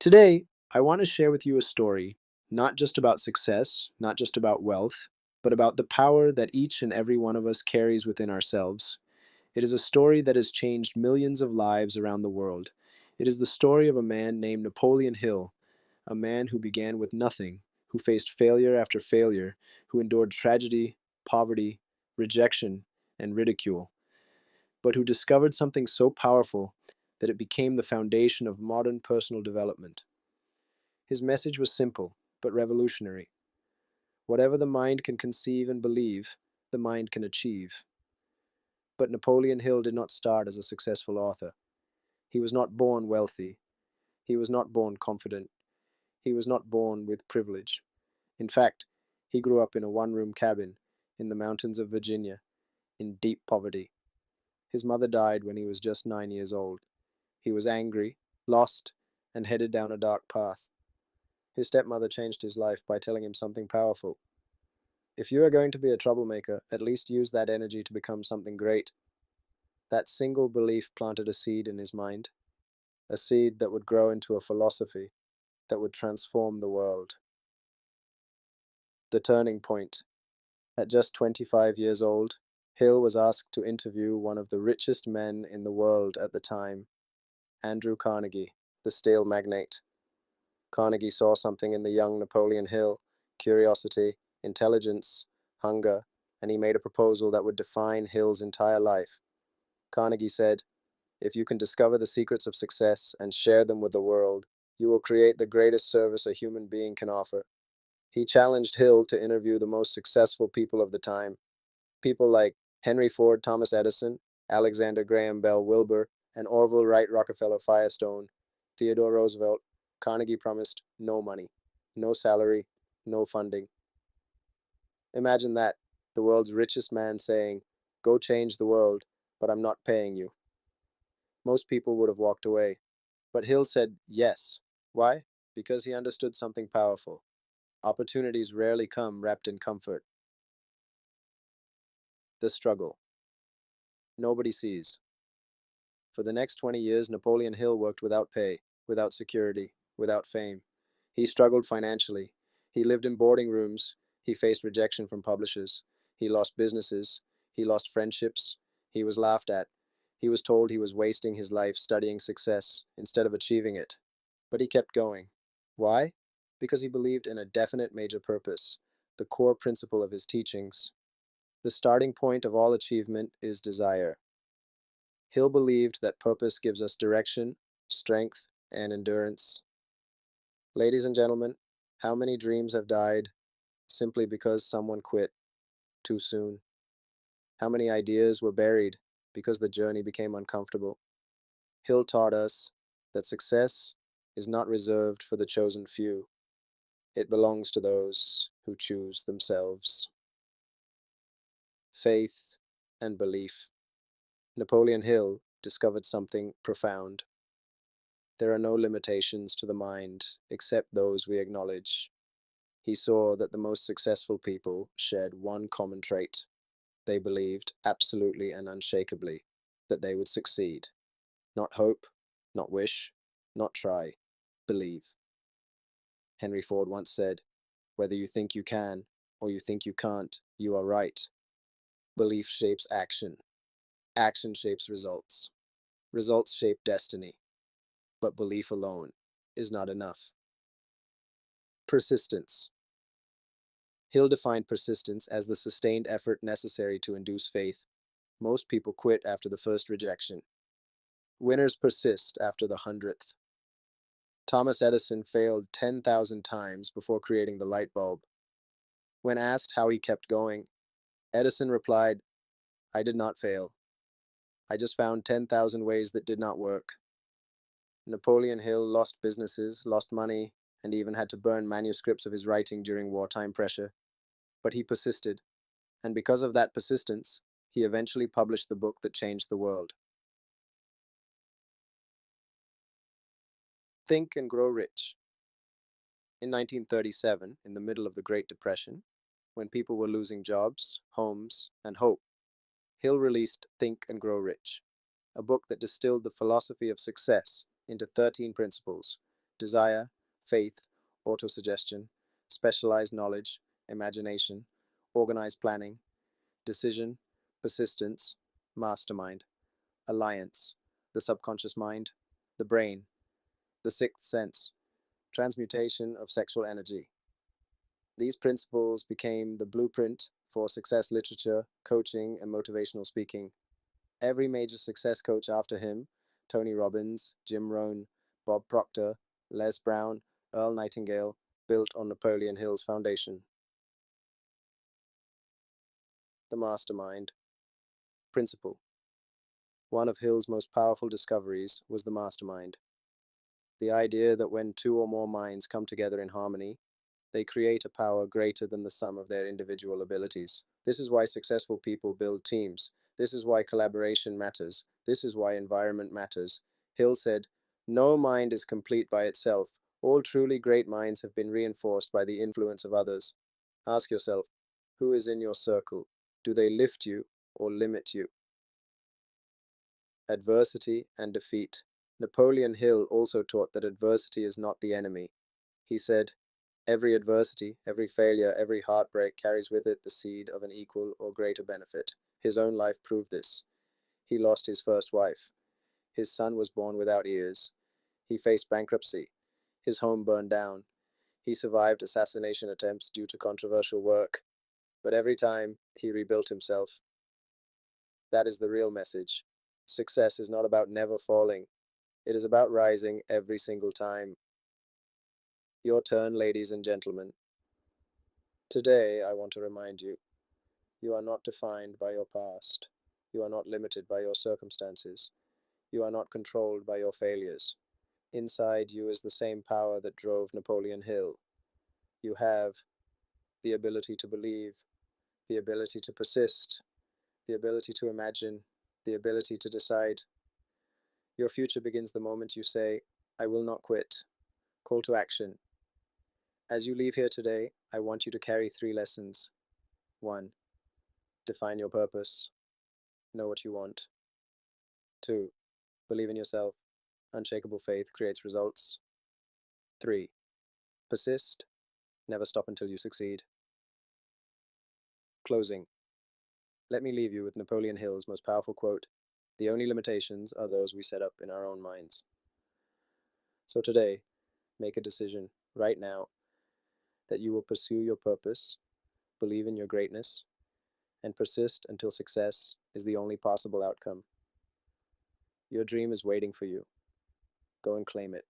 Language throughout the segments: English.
Today, I want to share with you a story not just about success, not just about wealth, but about the power that each and every one of us carries within ourselves. It is a story that has changed millions of lives around the world. It is the story of a man named Napoleon Hill, a man who began with nothing, who faced failure after failure, who endured tragedy, poverty, rejection, and ridicule, but who discovered something so powerful that it became the foundation of modern personal development. His message was simple, but revolutionary. Whatever the mind can conceive and believe, the mind can achieve. But Napoleon Hill did not start as a successful author. He was not born wealthy. He was not born confident. He was not born with privilege. In fact, he grew up in a one-room cabin in the mountains of Virginia, in deep poverty. His mother died when he was just 9 years old. He was angry, lost, and headed down a dark path. His stepmother changed his life by telling him something powerful. If you are going to be a troublemaker, at least use that energy to become something great. That single belief planted a seed in his mind, a seed that would grow into a philosophy that would transform the world. The turning point. At just 25 years old, Hill was asked to interview one of the richest men in the world at the time, Andrew Carnegie, the steel magnate. Carnegie saw something in the young Napoleon Hill: curiosity, intelligence, hunger, and he made a proposal that would define Hill's entire life. Carnegie said, "If you can discover the secrets of success and share them with the world, you will create the greatest service a human being can offer." He challenged Hill to interview the most successful people of the time, people like Henry Ford, Thomas Edison, Alexander Graham Bell Wilbur, and Orville Wright Rockefeller Firestone, Theodore Roosevelt. Carnegie promised no money, no salary, no funding. Imagine that, the world's richest man saying, "Go change the world, but I'm not paying you." Most people would have walked away. But Hill said yes. Why? Because he understood something powerful. Opportunities rarely come wrapped in comfort. The struggle. Nobody sees. For the next 20 years, Napoleon Hill worked without pay, without security, without fame. He struggled financially. He lived in boarding rooms. He faced rejection from publishers. He lost businesses. He lost friendships. He was laughed at. He was told he was wasting his life studying success instead of achieving it. But he kept going. Why? Because he believed in a definite major purpose, the core principle of his teachings. The starting point of all achievement is desire. Hill believed that purpose gives us direction, strength, and endurance. Ladies and gentlemen, how many dreams have died simply because someone quit too soon? How many ideas were buried because the journey became uncomfortable? Hill taught us that success is not reserved for the chosen few. It belongs to those who choose themselves. Faith and belief. Napoleon Hill discovered something profound. There are no limitations to the mind except those we acknowledge. He saw that the most successful people shared one common trait. They believed absolutely and unshakably that they would succeed. Not hope, not wish, not try. Believe. Henry Ford once said, "Whether you think you can or you think you can't, you are right." Belief shapes action. Action shapes results. Results shape destiny. But belief alone is not enough. Persistence. Hill defined persistence as the sustained effort necessary to induce faith. Most people quit after the first rejection. Winners persist after the 100th. Thomas Edison failed 10,000 times before creating the light bulb. When asked how he kept going, Edison replied, "I did not fail. I just found 10,000 ways that did not work." Napoleon Hill lost businesses, lost money, and even had to burn manuscripts of his writing during wartime pressure. But he persisted, and because of that persistence, he eventually published the book that changed the world. Think and Grow Rich. In 1937, in the middle of the Great Depression, when people were losing jobs, homes, and hope, Hill released Think and Grow Rich, a book that distilled the philosophy of success into 13 principles desire, faith, autosuggestion, specialized knowledge, imagination, organized planning, decision, persistence, mastermind, alliance, the subconscious mind, the brain, the sixth sense, transmutation of sexual energy. These principles became the blueprint for success literature, coaching, and motivational speaking. Every major success coach after him, Tony Robbins, Jim Rohn, Bob Proctor, Les Brown, Earl Nightingale, built on Napoleon Hill's foundation. The mastermind principle. One of Hill's most powerful discoveries was the mastermind. The idea that when two or more minds come together in harmony, they create a power greater than the sum of their individual abilities. This is why successful people build teams. This is why collaboration matters. This is why environment matters. Hill said, "No mind is complete by itself. All truly great minds have been reinforced by the influence of others." Ask yourself, who is in your circle? Do they lift you or limit you? Adversity and defeat. Napoleon Hill also taught that adversity is not the enemy. He said, "Every adversity, every failure, every heartbreak carries with it the seed of an equal or greater benefit." His own life proved this. He lost his first wife. His son was born without ears. He faced bankruptcy. His home burned down. He survived assassination attempts due to controversial work. But every time, he rebuilt himself. That is the real message. Success is not about never falling. It is about rising every single time. Your turn, ladies and gentlemen. Today, I want to remind you, you are not defined by your past. You are not limited by your circumstances. You are not controlled by your failures. Inside you is the same power that drove Napoleon Hill. You have the ability to believe, the ability to persist, the ability to imagine, the ability to decide. Your future begins the moment you say, "I will not quit." Call to action. As you leave here today, I want you to carry 3 lessons. 1. Define your purpose. Know what you want. 2. Believe in yourself. Unshakable faith creates results. 3. Persist. Never stop until you succeed. Closing. Let me leave you with Napoleon Hill's most powerful quote: "The only limitations are those we set up in our own minds." So today, make a decision right now that you will pursue your purpose, believe in your greatness, and persist until success is the only possible outcome. Your dream is waiting for you. Go and claim it.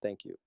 Thank you.